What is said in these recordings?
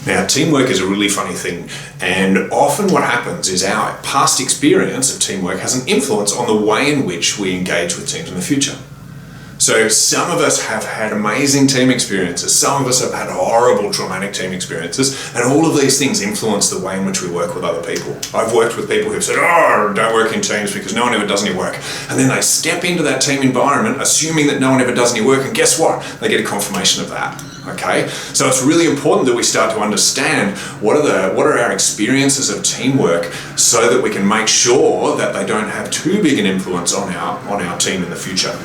Now, teamwork is a really funny thing, and often what happens is our past experience of teamwork has an influence on the way in which we engage with teams in the future. So some of us have had amazing team experiences, some of us have had horrible traumatic team experiences, and all of these things influence the way in which we work with other people. I've worked with people who've said, oh, don't work in teams because no one ever does any work. And then they step into that team environment assuming that no one ever does any work, and guess what? They get a confirmation of that. Okay, so it's really important that we start to understand what are our experiences of teamwork so that we can make sure that they don't have too big an influence on our team in the future.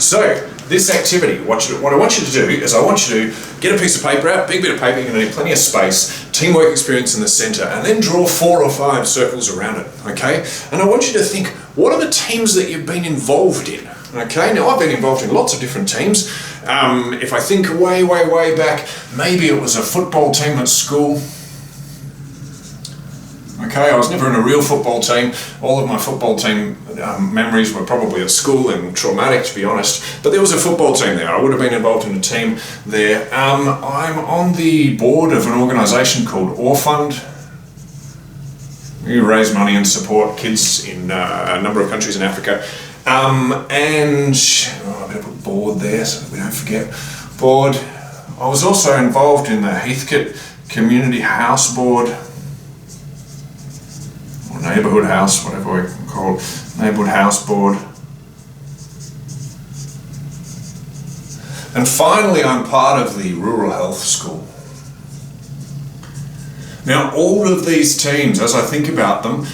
So this activity, what I want you to do is I want you to get a piece of paper out, big bit of paper, you're going to need plenty of space, teamwork experience in the center, and then draw 4 or 5 circles around it, okay? And I want you to think, what are the teams that you've been involved in? Okay, now I've been involved in lots of different teams. If I think way back, maybe it was a football team at school. Okay, I was never in a real football team. All of my football team memories were probably at school and traumatic, to be honest. But there was a football team there. I would have been involved in a team there. I'm on the board of an organisation called Orfund. We raise money and support kids in a number of countries in Africa. I better put board there so that we don't forget. Board. I was also involved in the Heathcote Community House Board, or Neighbourhood House, whatever we can call it, Neighbourhood House Board. And finally, I'm part of the Rural Health School. Now, all of these teams, as I think about them,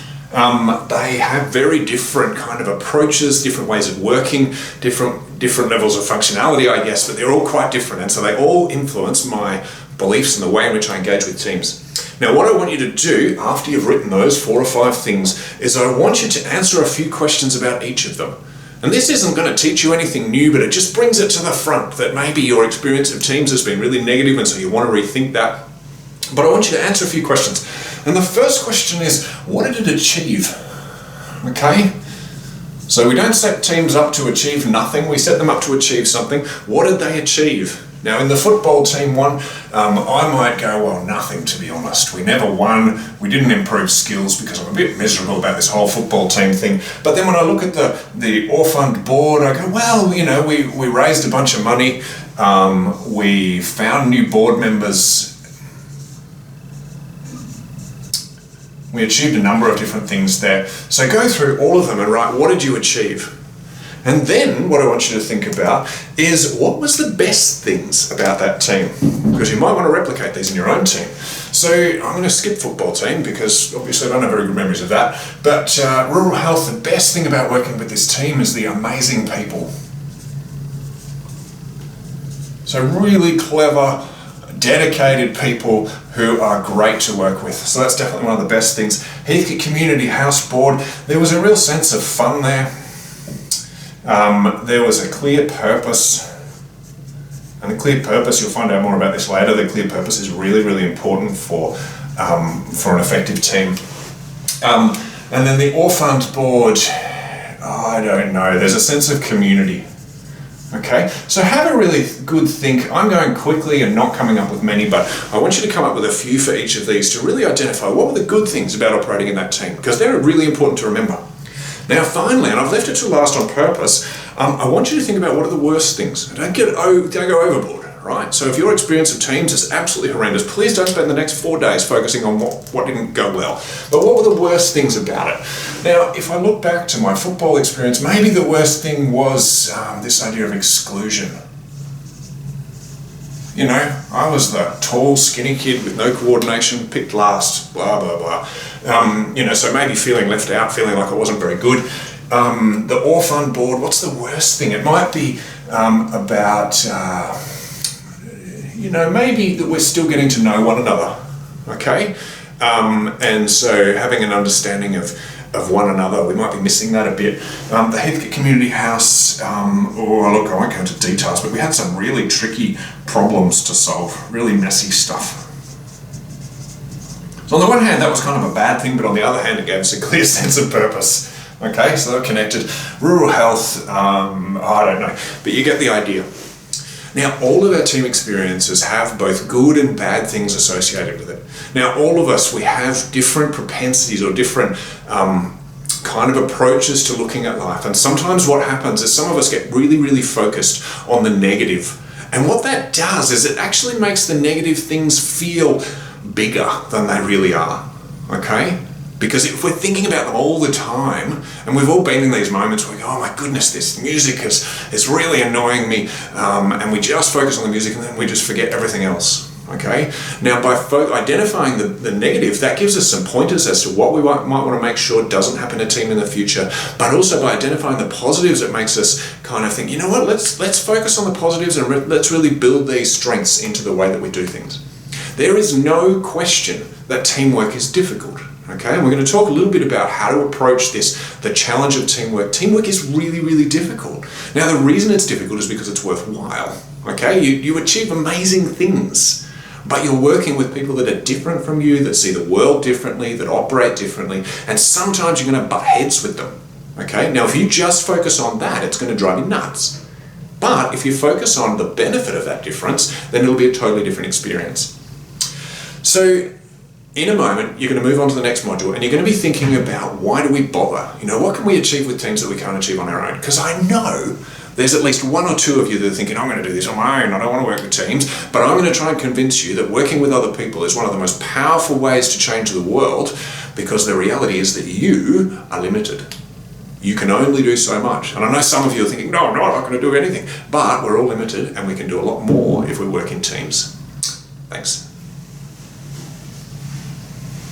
they have very different kind of approaches, different ways of working, different levels of functionality, I guess, but they're all quite different, and so they all influence my beliefs and the way in which I engage with teams. Now, what I want you to do after you've written those 4 or 5 things is I want you to answer a few questions about each of them. And this isn't going to teach you anything new, but it just brings it to the front that maybe your experience of teams has been really negative and so you want to rethink that. But I want you to answer a few questions. And the first question is, what did it achieve? Okay? So we don't set teams up to achieve nothing, we set them up to achieve something. What did they achieve? Now in the football team one, I might go, well, nothing, to be honest. We never won, we didn't improve skills because I'm a bit miserable about this whole football team thing. But then when I look at the Orfund board, I go, well, you know, we raised a bunch of money, we found new board members, we achieved a number of different things there. So go through all of them and write, what did you achieve? And then what I want you to think about is, what was the best things about that team? Because you might want to replicate these in your own team. So I'm going to skip football team because obviously I don't have very good memories of that. But rural health, the best thing about working with this team is the amazing people. So really clever, dedicated people who are great to work with. So that's definitely one of the best things. Heathcote Community House Board, there was a real sense of fun there. There was a clear purpose. And the clear purpose, you'll find out more about this later, the clear purpose is really, really important for an effective team. And then the Orfund Board, I don't know, there's a sense of community. Okay, so have a really good think. I'm going quickly and not coming up with many, but I want you to come up with a few for each of these to really identify what were the good things about operating in that team, because they're really important to remember. Now finally, and I've left it to last on purpose, I want you to think about what are the worst things. Don't go overboard, right? So if your experience of teams is absolutely horrendous, please don't spend the next 4 days focusing on what didn't go well. But what were the worst things about it? Now, if I look back to my football experience, maybe the worst thing was this idea of exclusion. You know, I was the tall, skinny kid with no coordination, picked last, blah, blah, blah. So maybe feeling left out, feeling like I wasn't very good. The Orfund Board, what's the worst thing? It might be about, maybe that we're still getting to know one another, okay? And so having an understanding of one another, we might be missing that a bit. The Heathcote Community House, I won't go into details, but we had some really tricky problems to solve, really messy stuff. So on the one hand, that was kind of a bad thing, but on the other hand, it gave us a clear sense of purpose. Okay, so they're connected. Rural health, I don't know, but you get the idea. Now, all of our team experiences have both good and bad things associated with it. Now, all of us, we have different propensities or different kind of approaches to looking at life. And sometimes what happens is some of us get really, really focused on the negative. And what that does is it actually makes the negative things feel bigger than they really are, okay? Because if we're thinking about them all the time, and we've all been in these moments where we go, oh my goodness, this music is really annoying me, and we just focus on the music and then we just forget everything else, okay? Now, by identifying the negative, that gives us some pointers as to what we might want to make sure doesn't happen to a team in the future, but also by identifying the positives, it makes us kind of think, you know what, let's focus on the positives and let's really build these strengths into the way that we do things. There is no question that teamwork is difficult. Okay, and we're going to talk a little bit about how to approach the challenge of teamwork. Teamwork is really, really difficult. Now, the reason it's difficult is because it's worthwhile. Okay, you achieve amazing things, but you're working with people that are different from you, that see the world differently, that operate differently, and sometimes you're going to butt heads with them. Okay, now if you just focus on that, it's going to drive you nuts. But if you focus on the benefit of that difference, then it'll be a totally different experience. So, in a moment, you're going to move on to the next module and you're going to be thinking about why do we bother? You know, what can we achieve with teams that we can't achieve on our own? Because I know there's at least one or two of you that are thinking, I'm going to do this on my own, I don't want to work with teams, but I'm going to try and convince you that working with other people is one of the most powerful ways to change the world, because the reality is that you are limited. You can only do so much. And I know some of you are thinking, no, I'm not going to do anything. But we're all limited and we can do a lot more if we work in teams. Thanks.